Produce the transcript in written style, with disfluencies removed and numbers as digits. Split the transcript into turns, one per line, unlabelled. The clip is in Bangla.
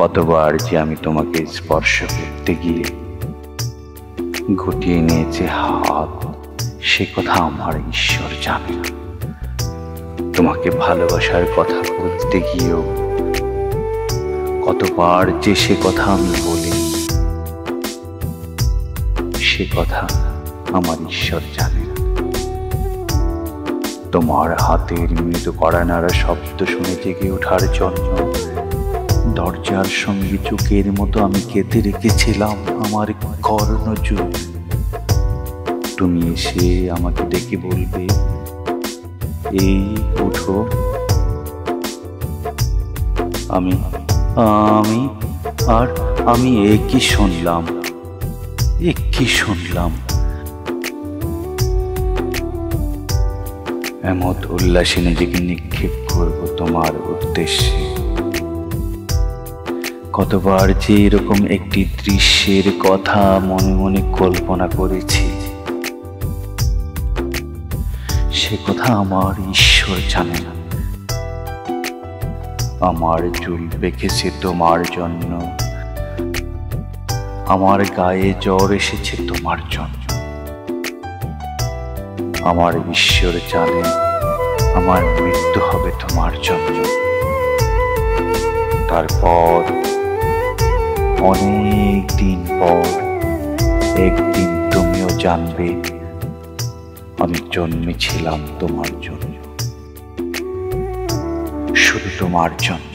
কতবার যে আমি তোমাকে স্পর্শ করতে গিয়ে গুটিয়ে নিয়েছে হাত, সে কথা আমার ঈশ্বর জানে না। তোমাকে ভালোবাসার কথা বলতে গিয়েও কতবার যে সে কথা আমি বলি, সে কথা আমার ঈশ্বর জানে না। তোমার হাতের মৃদু কড়া নাড়া শব্দ শুনে জেগে ওঠার জন্য দরজার সঙ্গে চোখের মতো আমি কেঁদে রেখেছিলাম আমার কর্ণজোর। তুমি এসে আমাকে ডেকে বলবে, এই ওঠো। আমি আমি আর আমি একই শুনলাম। এমত উল্লাসে নিজেকে নিক্ষেপ করব তোমার উদ্দেশ্যে। কতবার যে এরকম একটি দৃশ্যের কথা মনে মনে কল্পনা করেছি, সে কথা আমার ঈশ্বর জানে না। আমার চুল পেকেছে তোমার জন্য, আমার গায়ে জ্বর এসেছে তোমার জন্য। আমার ঈশ্বর জানেন আমার মৃত্যু হবে তোমার জন্য। তারপর অনেক দিন পর একদিন তুমিও জানবে আমি জন্মেছিলাম তোমার জন্য, শুধু তোমার জন্য।